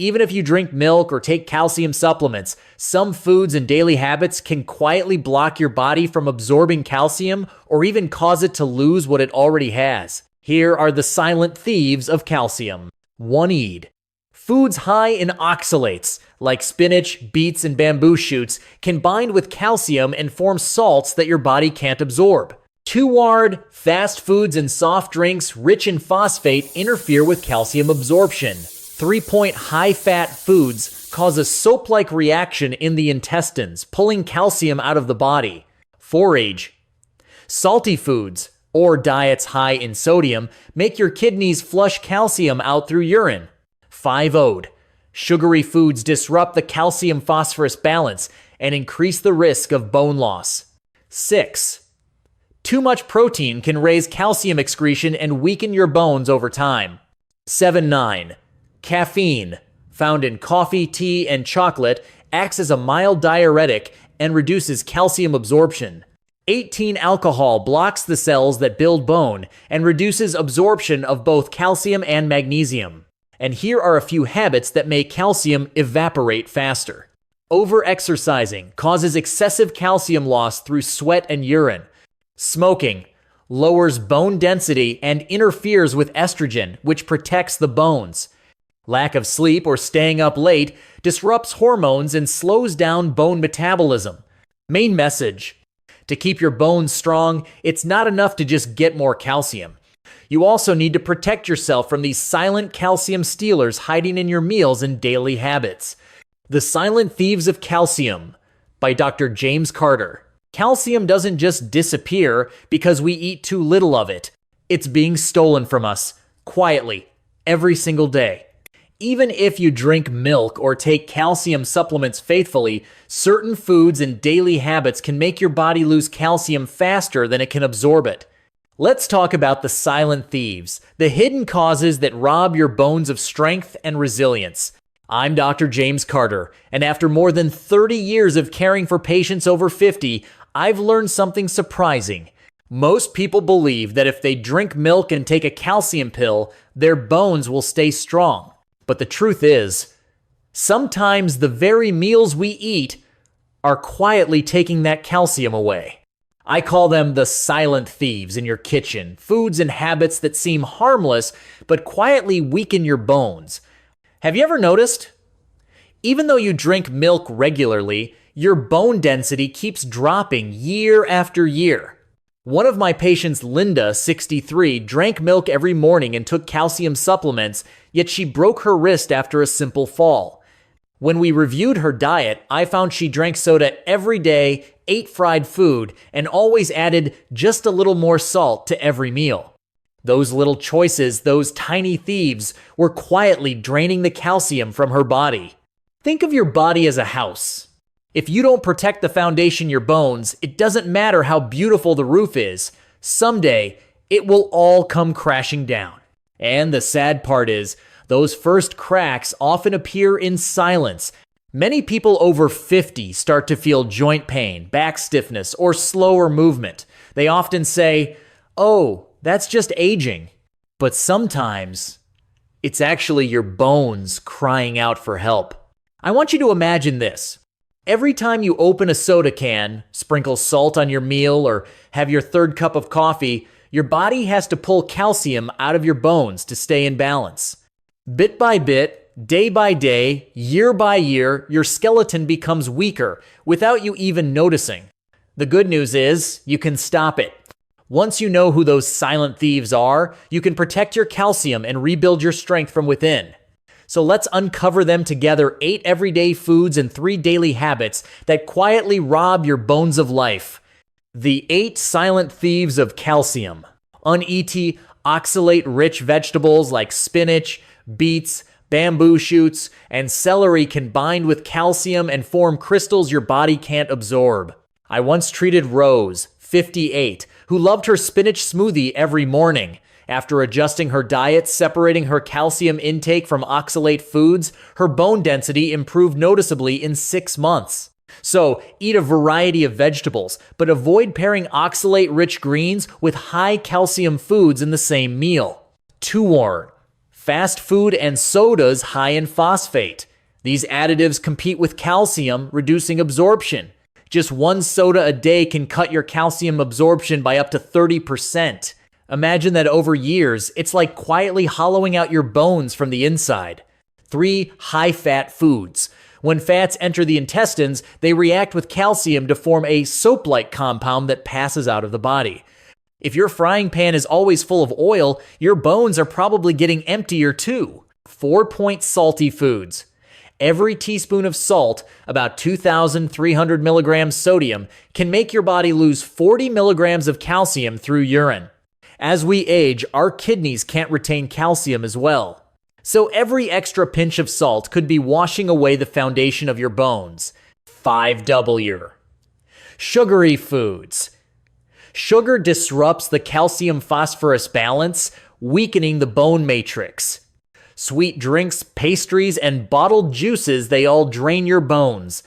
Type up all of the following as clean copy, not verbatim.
Even if you drink milk or take calcium supplements, some foods and daily habits can quietly block your body from absorbing calcium or even cause it to lose what it already has. Here are the silent thieves of calcium. 1-Eat. Foods high in oxalates, like spinach, beets, and bamboo shoots, can bind with calcium and form salts that your body can't absorb. 2-Ward, fast foods and soft drinks rich in phosphate interfere with calcium absorption. 3-Point high-fat foods cause a soap-like reaction in the intestines, pulling calcium out of the body. 4-Age. Salty foods, or diets high in sodium, make your kidneys flush calcium out through urine. 5-Ode. Sugary foods disrupt the calcium-phosphorus balance and increase the risk of bone loss. 6. Too much protein can raise calcium excretion and weaken your bones over time. 7-9. Caffeine, found in coffee, tea, and chocolate, acts as a mild diuretic and reduces calcium absorption. 18. Alcohol blocks the cells that build bone and reduces absorption of both calcium and magnesium. And here are a few habits that make calcium evaporate faster. Over-exercising causes excessive calcium loss through sweat and urine. Smoking lowers bone density and interferes with estrogen, which protects the bones. Lack of sleep or staying up late disrupts hormones and slows down bone metabolism. Main message: to keep your bones strong, it's not enough to just get more calcium. You also need to protect yourself from these silent calcium stealers hiding in your meals and daily habits. The Silent Thieves of Calcium by Dr. James Carter. Calcium doesn't just disappear because we eat too little of it. It's being stolen from us, quietly, every single day. Even if you drink milk or take calcium supplements faithfully, certain foods and daily habits can make your body lose calcium faster than it can absorb it. Let's talk about the silent thieves, the hidden causes that rob your bones of strength and resilience. I'm Dr. James Carter, and after more than 30 years of caring for patients over 50, I've learned something surprising. Most people believe that if they drink milk and take a calcium pill, their bones will stay strong. But the truth is, sometimes the very meals we eat are quietly taking that calcium away. I call them the silent thieves in your kitchen, foods and habits that seem harmless but quietly weaken your bones. Have you ever noticed? Even though you drink milk regularly, your bone density keeps dropping year after year. One of my patients, Linda, 63, drank milk every morning and took calcium supplements, yet she broke her wrist after a simple fall. When we reviewed her diet, I found she drank soda every day, ate fried food, and always added just a little more salt to every meal. Those little choices, those tiny thieves, were quietly draining the calcium from her body. Think of your body as a house. If you don't protect the foundation, your bones, it doesn't matter how beautiful the roof is. Someday, it will all come crashing down. And the sad part is, those first cracks often appear in silence. Many people over 50 start to feel joint pain, back stiffness, or slower movement. They often say, "Oh, that's just aging." But sometimes, it's actually your bones crying out for help. I want you to imagine this. Every time you open a soda can, sprinkle salt on your meal, or have your third cup of coffee, your body has to pull calcium out of your bones to stay in balance. Bit by bit, day by day, year by year, your skeleton becomes weaker without you even noticing. The good news is, you can stop it. Once you know who those silent thieves are, you can protect your calcium and rebuild your strength from within. So let's uncover them together: 8 everyday foods and 3 daily habits that quietly rob your bones of life. The 8 silent thieves of calcium. Uneat oxalate-rich vegetables like spinach, beets, bamboo shoots, and celery can bind with calcium and form crystals your body can't absorb. I once treated Rose, 58, who loved her spinach smoothie every morning. After adjusting her diet, separating her calcium intake from oxalate foods, her bone density improved noticeably in 6 months. So, eat a variety of vegetables, but avoid pairing oxalate-rich greens with high calcium foods in the same meal. 2-Ward. Fast food and sodas high in phosphate. These additives compete with calcium, reducing absorption. Just one soda a day can cut your calcium absorption by up to 30%. Imagine that over years, it's like quietly hollowing out your bones from the inside. 3 high-fat foods. When fats enter the intestines, they react with calcium to form a soap-like compound that passes out of the body. If your frying pan is always full of oil, your bones are probably getting emptier too. 4-point salty foods. Every teaspoon of salt, about 2,300 milligrams sodium, can make your body lose 40 milligrams of calcium through urine. As we age, our kidneys can't retain calcium as well. So every extra pinch of salt could be washing away the foundation of your bones. 5W. Sugary foods. Sugar disrupts the calcium-phosphorus balance, weakening the bone matrix. Sweet drinks, pastries, and bottled juices, they all drain your bones.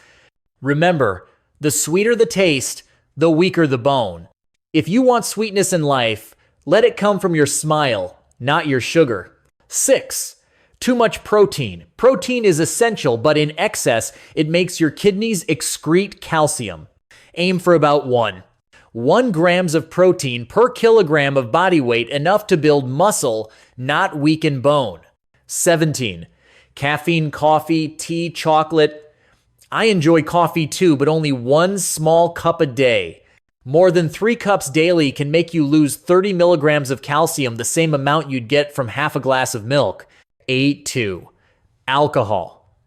Remember, the sweeter the taste, the weaker the bone. If you want sweetness in life, let it come from your smile, not your sugar. 6. Too much protein. Protein is essential, but in excess, it makes your kidneys excrete calcium. Aim for about 1 grams of protein per kilogram of body weight, enough to build muscle, not weaken bone. 17. Caffeine, coffee, tea, chocolate. I enjoy coffee too, but only 1 small cup a day. More than 3 cups daily can make you lose 30 milligrams of calcium, the same amount you'd get from half a glass of milk. 8.2. Alcohol.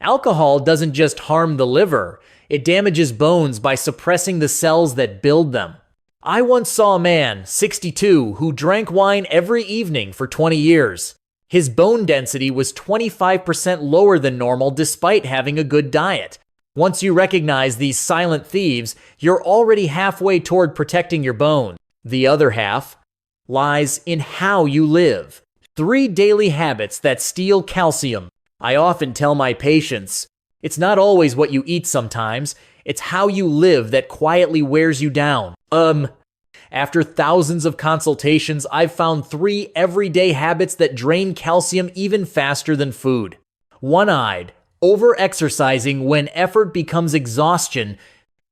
Alcohol doesn't just harm the liver, it damages bones by suppressing the cells that build them. I once saw a man, 62, who drank wine every evening for 20 years. His bone density was 25% lower than normal despite having a good diet. Once you recognize these silent thieves, you're already halfway toward protecting your bone. The other half lies in how you live. 3 daily habits that steal calcium. I often tell my patients, it's not always what you eat sometimes, it's how you live that quietly wears you down. After thousands of consultations, I've found 3 everyday habits that drain calcium even faster than food. One-eyed. Over-exercising when effort becomes exhaustion.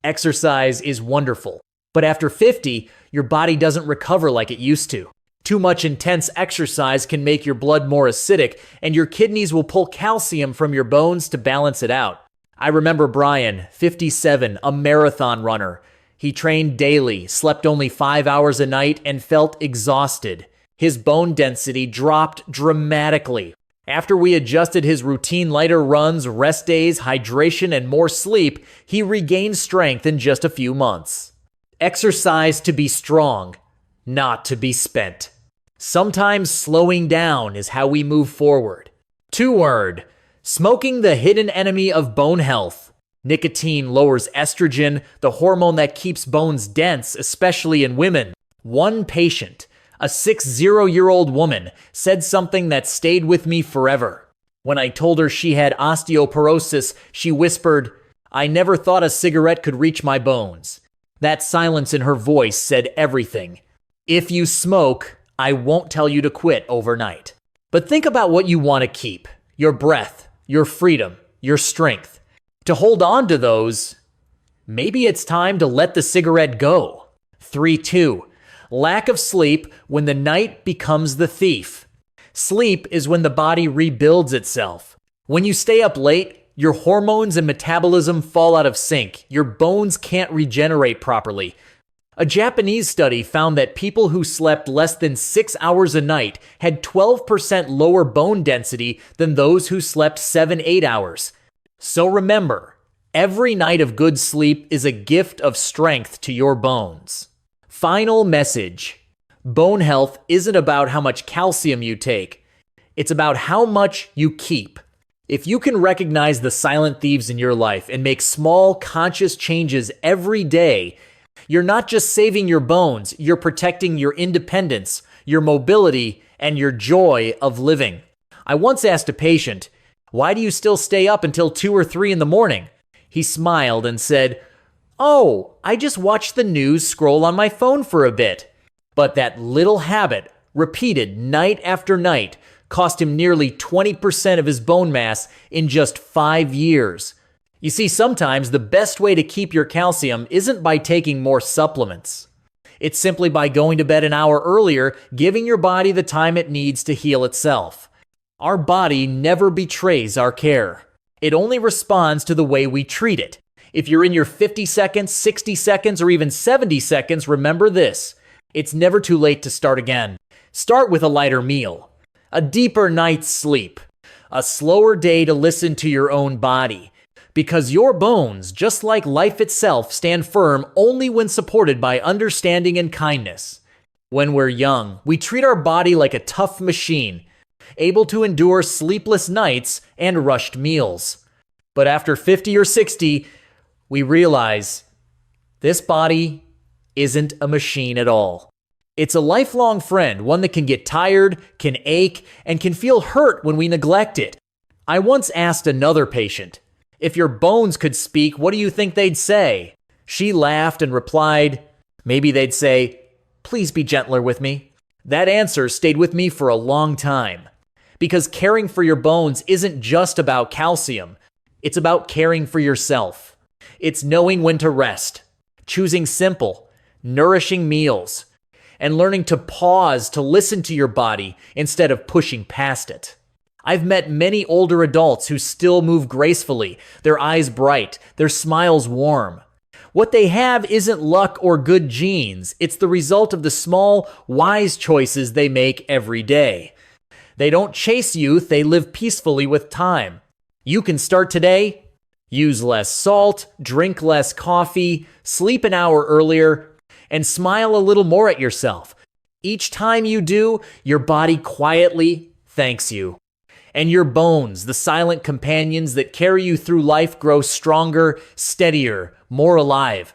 Exercise is wonderful, but after 50, your body doesn't recover like it used to. Too much intense exercise can make your blood more acidic, and your kidneys will pull calcium from your bones to balance it out. I remember Brian, 57, a marathon runner. He trained daily, slept only 5 hours a night, and felt exhausted. His bone density dropped dramatically. After we adjusted his routine, lighter runs, rest days, hydration, and more sleep, he regained strength in just a few months. Exercise to be strong, not to be spent. Sometimes slowing down is how we move forward. 2-word. Smoking, the hidden enemy of bone health. Nicotine lowers estrogen, the hormone that keeps bones dense, especially in women. One patient, a 60-year-old woman, said something that stayed with me forever. When I told her she had osteoporosis, she whispered, "I never thought a cigarette could reach my bones." That silence in her voice said everything. If you smoke, I won't tell you to quit overnight. But think about what you want to keep. Your breath, your freedom, your strength. To hold on to those, maybe it's time to let the cigarette go. 3-2. Lack of sleep when the night becomes the thief. Sleep is when the body rebuilds itself. When you stay up late, your hormones and metabolism fall out of sync. Your bones can't regenerate properly. A Japanese study found that people who slept less than 6 hours a night had 12% lower bone density than those who slept 7-8 hours. So remember, every night of good sleep is a gift of strength to your bones. Final message. Bone health isn't about how much calcium you take. It's about how much you keep. If you can recognize the silent thieves in your life and make small, conscious changes every day, you're not just saving your bones, you're protecting your independence, your mobility, and your joy of living. I once asked a patient, "Why do you still stay up until 2 or 3 in the morning?" He smiled and said, "Oh, I just watch the news, scroll on my phone for a bit." But that little habit, repeated night after night, cost him nearly 20% of his bone mass in just 5 years. You see, sometimes the best way to keep your calcium isn't by taking more supplements. It's simply by going to bed an hour earlier, giving your body the time it needs to heal itself. Our body never betrays our care. It only responds to the way we treat it. If you're in your 50 seconds, 60 seconds, or even 70 seconds, remember this: it's never too late to start again. Start with a lighter meal, a deeper night's sleep, a slower day to listen to your own body. Because your bones, just like life itself, stand firm only when supported by understanding and kindness. When we're young, we treat our body like a tough machine, able to endure sleepless nights and rushed meals. But after 50 or 60, we realize this body isn't a machine at all. It's a lifelong friend, one that can get tired, can ache, and can feel hurt when we neglect it. I once asked another patient, "If your bones could speak, what do you think they'd say?" She laughed and replied, "Maybe they'd say, 'Please be gentler with me.'" That answer stayed with me for a long time. Because caring for your bones isn't just about calcium. It's about caring for yourself. It's knowing when to rest, choosing simple, nourishing meals, and learning to pause to listen to your body instead of pushing past it. I've met many older adults who still move gracefully, their eyes bright, their smiles warm. What they have isn't luck or good genes. It's the result of the small, wise choices they make every day. They don't chase youth, they live peacefully with time. You can start today. Use less salt, drink less coffee, sleep an hour earlier, and smile a little more at yourself. Each time you do, your body quietly thanks you. And your bones, the silent companions that carry you through life, grow stronger, steadier, more alive.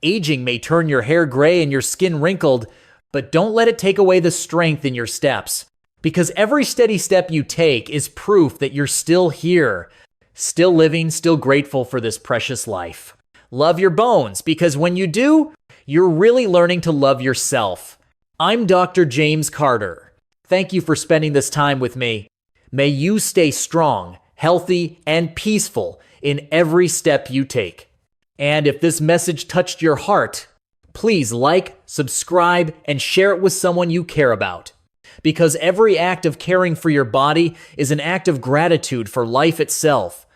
Aging may turn your hair gray and your skin wrinkled, but don't let it take away the strength in your steps. Because every steady step you take is proof that you're still here, still living, still grateful for this precious life. Love your bones, because when you do, you're really learning to love yourself. I'm Dr. James Carter. Thank you for spending this time with me. May you stay strong, healthy, and peaceful in every step you take. And if this message touched your heart, please like, subscribe, and share it with someone you care about. Because every act of caring for your body is an act of gratitude for life itself.